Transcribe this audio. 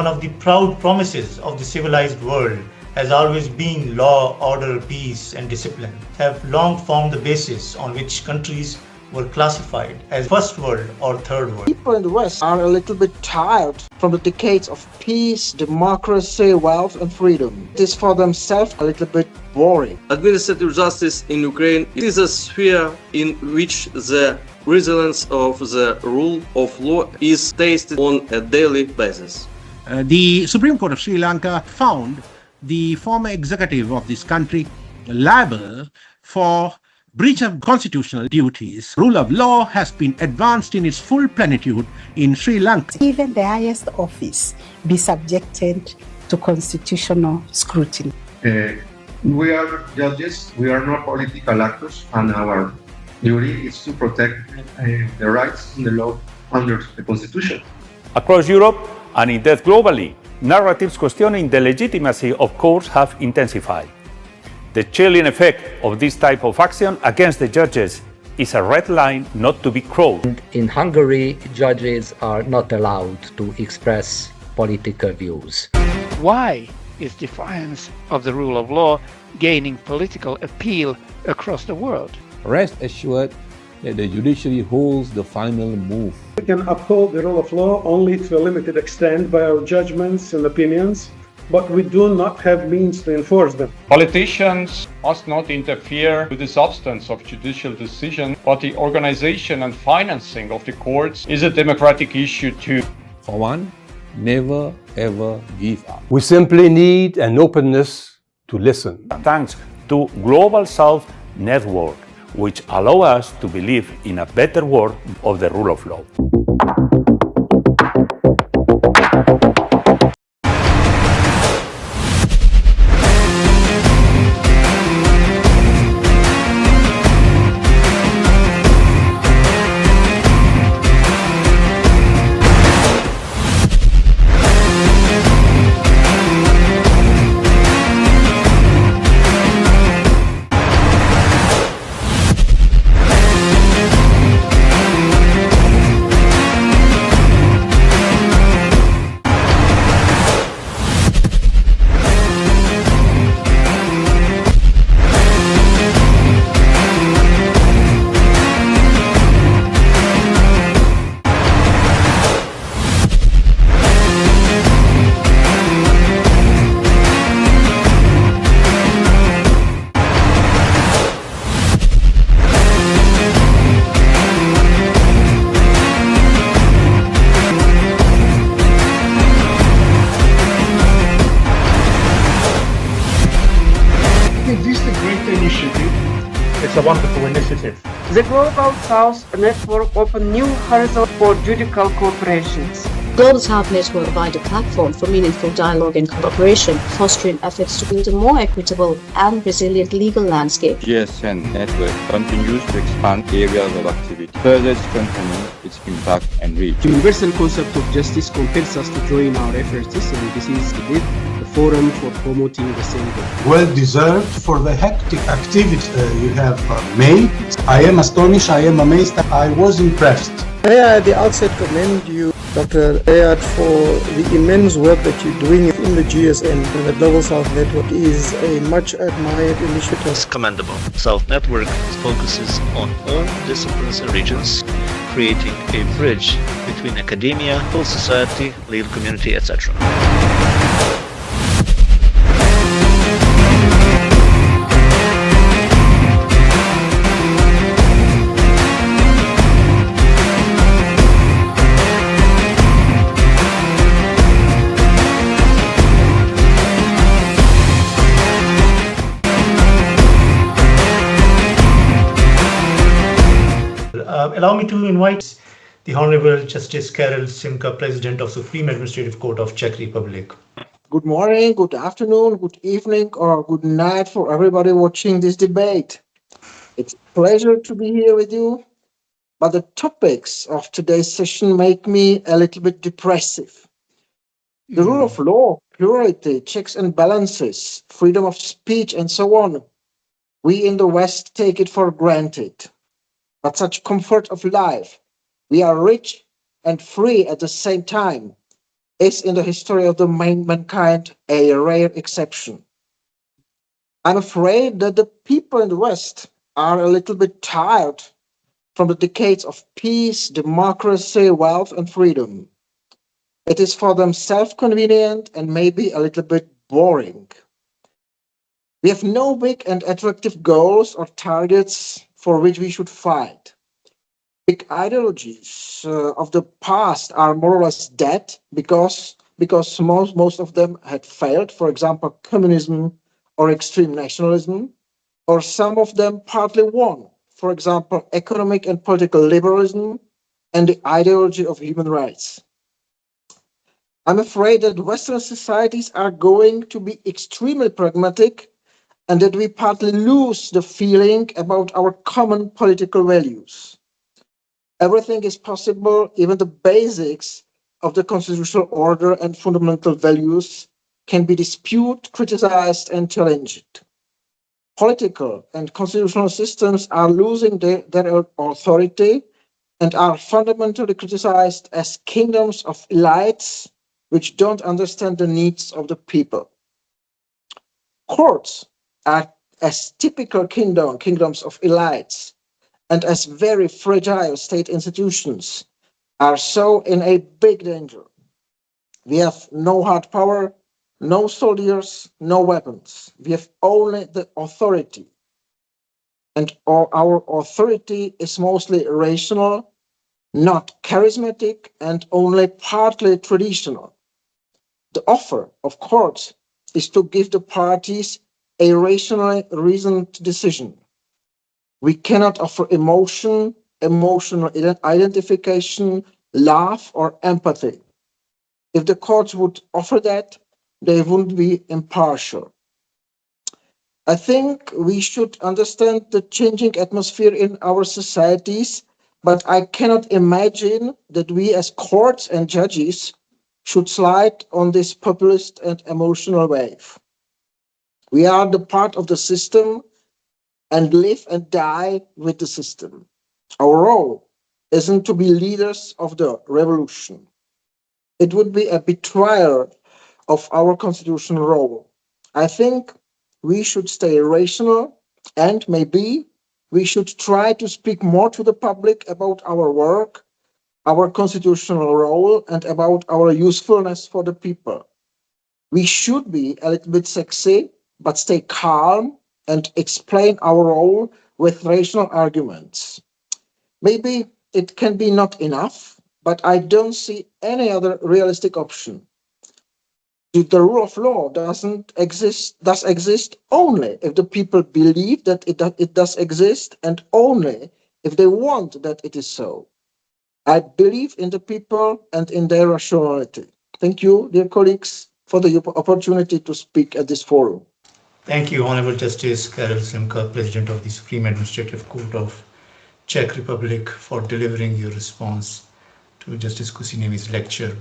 one of the proud promises of the civilized world has always been law, order, peace, and discipline, have long formed the basis on which countries were classified as first world or third world. People in the West are a little bit tired from the decades of peace, democracy, wealth, and freedom. It is for themselves a little bit boring. Administrative justice in Ukraine is a sphere in which the resilience of the rule of law is tested on a daily basis. The Supreme Court of Sri Lanka found the former executive of this country liable for breach of constitutional duties. Rule of law has been advanced in its full plenitude in Sri Lanka. Even the highest office be subjected to constitutional scrutiny. We are judges, we are not political actors, and our duty is to protect the rights and the law under the Constitution. Across Europe and indeed globally, narratives questioning the legitimacy of courts have intensified. The chilling effect of this type of action against the judges is a red line not to be crossed. In Hungary, judges are not allowed to express political views. Why is defiance of the rule of law gaining political appeal across the world? Rest assured that the judiciary holds the final move. We can uphold the rule of law only to a limited extent by our judgments and opinions, but we do not have means to enforce them. Politicians must not interfere with the substance of judicial decision, but the organization and financing of the courts is a democratic issue too. For one, never ever give up. We simply need an openness to listen. Thanks to Global South Network, which allow us to believe in a better world of the rule of law. It's a wonderful initiative. The Global South Network opened new horizons for judicial cooperations. Global South Network provide a platform for meaningful dialogue and cooperation, fostering efforts to build a more equitable and resilient legal landscape. GSN Network continues to expand areas of activity, further strengthening its impact and reach. The universal concept of justice compels us to join our efforts, and this is the forum for promoting the same goal. Well deserved for the hectic activity you have made. I am astonished, I am amazed, I was impressed. May I at the outset commend you, Dr. Reayat, for the immense work that you're doing in the GSN. The Global South Network is a much admired initiative. It's commendable. South Network focuses on all disciplines and regions, creating a bridge between academia, civil society, legal community, etc. Allow me to invite the Honourable Justice Karel, Šimka, President of Supreme Administrative Court of Czech Republic. Good morning, good afternoon, good evening, or good night for everybody watching this debate. It's a pleasure to be here with you, but the topics of today's session make me a little bit depressive. The rule of law, plurality, checks and balances, freedom of speech, and so on. We in the West take it for granted. But such comfort of life, we are rich and free at the same time. is in the history of the mankind a rare exception. I'm afraid that the people in the West are a little bit tired from the decades of peace, democracy, wealth, and freedom. It is for them self-convenient and maybe a little bit boring. We have no big and attractive goals or targets for which we should fight. Big ideologies of the past are more or less dead because most of them had failed, for example, communism or extreme nationalism, or some of them partly won, for example, economic and political liberalism and the ideology of human rights. I'm afraid that Western societies are going to be extremely pragmatic and that we partly lose the feeling about our common political values. Everything is possible, even the basics of the constitutional order and fundamental values can be disputed, criticized, and challenged. Political and constitutional systems are losing their authority and are fundamentally criticized as kingdoms of elites which don't understand the needs of the people. Courts are as typical kingdoms of elites and as very fragile state institutions are so in a big danger. We have no hard power, no soldiers, no weapons. We have only the authority. And our authority is mostly rational, not charismatic, and only partly traditional. The offer of courts is to give the parties a rationally reasoned decision. We cannot offer emotional identification, love, or empathy. If the courts would offer that, they wouldn't be impartial. I think we should understand the changing atmosphere in our societies, but I cannot imagine that we as courts and judges should slide on this populist and emotional wave. We are the part of the system and live and die with the system. Our role isn't to be leaders of the revolution. It would be a betrayal of our constitutional role. I think we should stay rational and maybe we should try to speak more to the public about our work, our constitutional role, and about our usefulness for the people. We should be a little bit sexy, but stay calm and explain our role with rational arguments. Maybe it can be not enough, but I don't see any other realistic option. The rule of law does exist only if the people believe that it does exist and only if they want that it is so. I believe in the people and in their rationality. Thank you, dear colleagues, for the opportunity to speak at this forum. Thank you, Honourable Justice Karel Šimka, President of the Supreme Administrative Court of Czech Republic, for delivering your response to Justice Kuusiniemi's lecture.